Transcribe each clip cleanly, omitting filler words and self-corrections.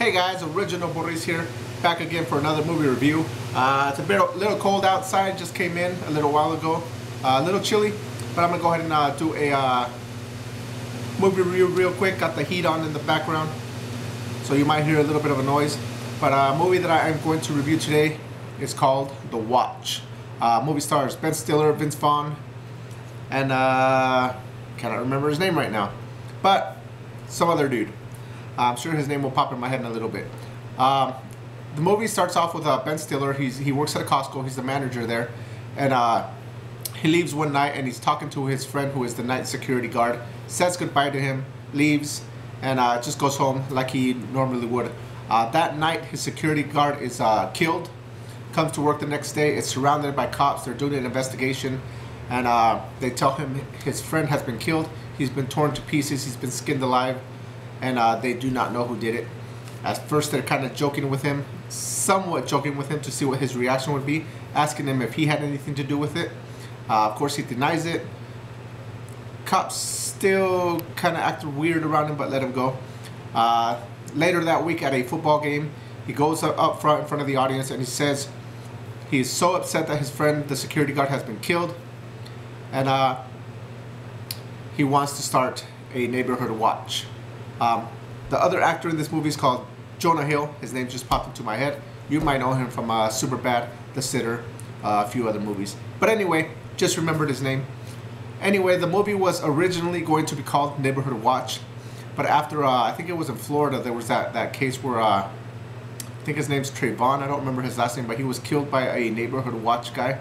Hey guys, Original Boris here, back again for another movie review. It's a little cold outside, just came in a little while ago. A little chilly, but I'm going to go ahead and do a movie review real quick. Got the heat on in the background, so you might hear a little bit of a noise. But a movie that I am going to review today is called The Watch. Movie stars Ben Stiller, Vince Vaughn, and cannot remember his name right now, but some other dude. I'm sure his name will pop in my head in a little bit. The movie starts off with Ben Stiller. He works at a Costco. He's the manager there, and he leaves one night and he's talking to his friend who is the night security guard. Says goodbye to him, leaves, and just goes home like he normally would. That night, his security guard is killed. Comes to work the next day. It's surrounded by cops. They're doing an investigation, and they tell him his friend has been killed. He's been torn to pieces. He's been skinned alive. And they do not know who did it. At first they're kind of joking with him, somewhat joking with him to see what his reaction would be, asking him if he had anything to do with it. Of course he denies it. Cops still kind of act weird around him, but let him go. Later that week at a football game, he goes up front in front of the audience and he says he's so upset that his friend, the security guard, has been killed, and he wants to start a neighborhood watch. The other actor in this movie is called Jonah Hill. His name just popped into my head. You might know him from Superbad, The Sitter, a few other movies. But anyway, just remembered his name. Anyway, the movie was originally going to be called Neighborhood Watch, but after I think it was in Florida, there was that case where I think his name's Trayvon. I don't remember his last name, but he was killed by a neighborhood watch guy,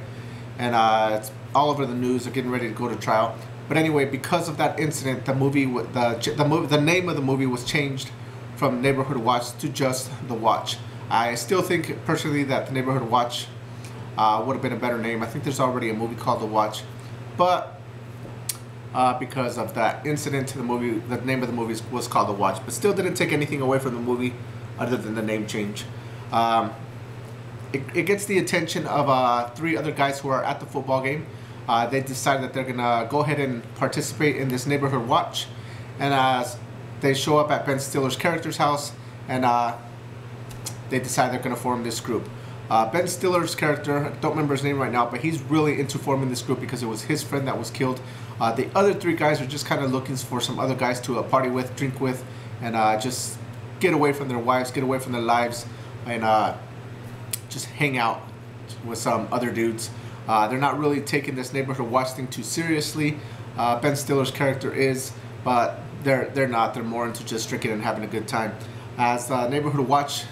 and it's all over the news. They're getting ready to go to trial. But anyway, because of that incident, the name of the movie was changed from Neighborhood Watch to just The Watch. I still think personally that the Neighborhood Watch would have been a better name. I think there's already a movie called The Watch, but because of that incident, the name of the movie was called The Watch. But still didn't take anything away from the movie other than the name change. It gets the attention of three other guys who are at the football game. They decide that they're gonna go ahead and participate in this neighborhood watch, and they show up at Ben Stiller's character's house, and they decide they're gonna form this group. Ben Stiller's character, I don't remember his name right now, but he's really into forming this group because it was his friend that was killed. The other three guys are just kind of looking for some other guys to party with, drink with, and just get away from their wives, get away from their lives, and just hang out with some other dudes. They're not really taking this neighborhood watch thing too seriously. Ben Stiller's character is, but they're not. They're more into just drinking and having a good time. As the neighborhood watch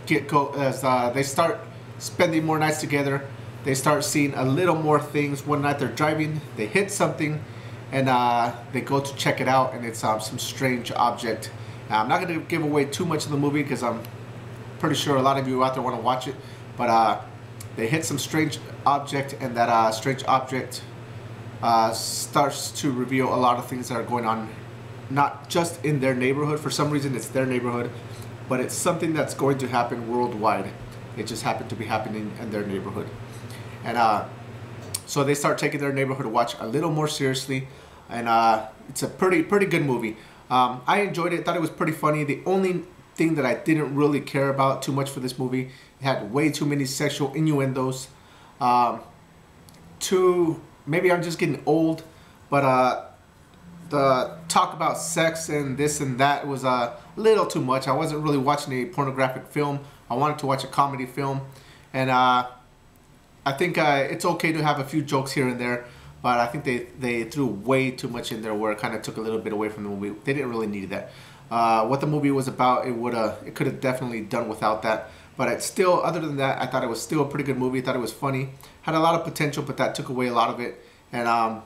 they start spending more nights together, they start seeing a little more things. One night they're driving, they hit something, and they go to check it out, and it's some strange object. I'm not going to give away too much of the movie because I'm pretty sure a lot of you out there want to watch it, but they hit some strange object, and that strange object starts to reveal a lot of things that are going on, not just in their neighborhood. For some reason it's their neighborhood, but it's something that's going to happen worldwide. It just happened to be happening in their neighborhood, and so they start taking their neighborhood watch a little more seriously, and it's a pretty good movie. I enjoyed it, thought it was pretty funny. The only thing that I didn't really care about too much for this movie, it had way too many sexual innuendos. Maybe I'm just getting old, but the talk about sex and this and that was a little too much. I wasn't really watching a pornographic film. I wanted to watch a comedy film, and I think it's okay to have a few jokes here and there, but I think they threw way too much in there where it kind of took a little bit away from the movie. They didn't really need that. What the movie was about, it could have definitely done without that. But it's still, other than that, I thought it was still a pretty good movie. I thought it was funny, had a lot of potential, but that took away a lot of it. And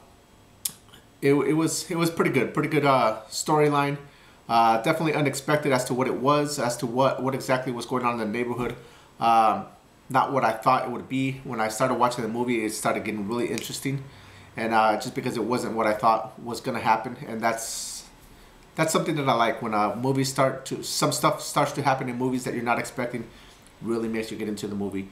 it was pretty good storyline. Definitely unexpected as to what it was, as to what exactly was going on in the neighborhood. Not what I thought it would be. When I started watching the movie, it started getting really interesting, and just because it wasn't what I thought was gonna happen, and that's something that I like when some stuff starts to happen in movies that you're not expecting. Really makes you get into the movie.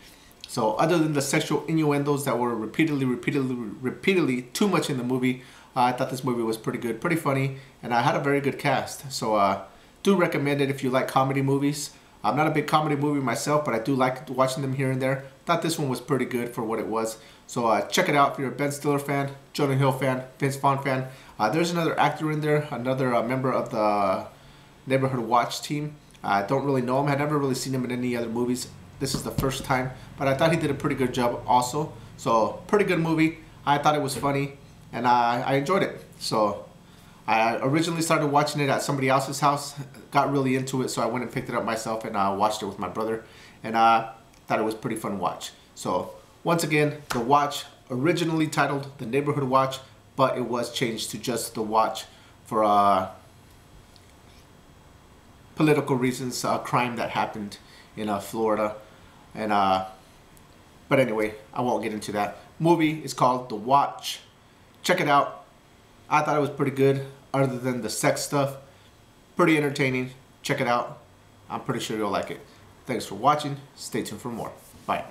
So other than the sexual innuendos that were repeatedly too much in the movie, I thought this movie was pretty good, pretty funny, and I had a very good cast. So Do recommend it if you like comedy movies. I'm not a big comedy movie myself, but I do like watching them here and there. Thought this one was pretty good for what it was. So check it out if you're a Ben Stiller fan, Jonah Hill fan, Vince Vaughn fan. There's another actor in there, another member of the Neighborhood Watch team. I don't really know him. I had never really seen him in any other movies. This is the first time, but I thought he did a pretty good job also. So pretty good movie. I thought it was funny, and I enjoyed it. So I originally started watching it at somebody else's house, got really into it, so I went and picked it up myself and watched it with my brother, and thought it was pretty fun to watch. So once again, The Watch, originally titled The Neighborhood Watch, but it was changed to just The Watch for political reasons, crime that happened in Florida, and but anyway, I won't get into that. Movie is called The Watch. Check it out. I thought it was pretty good, other than the sex stuff. Pretty entertaining. Check it out. I'm pretty sure you'll like it. Thanks for watching. Stay tuned for more. Bye.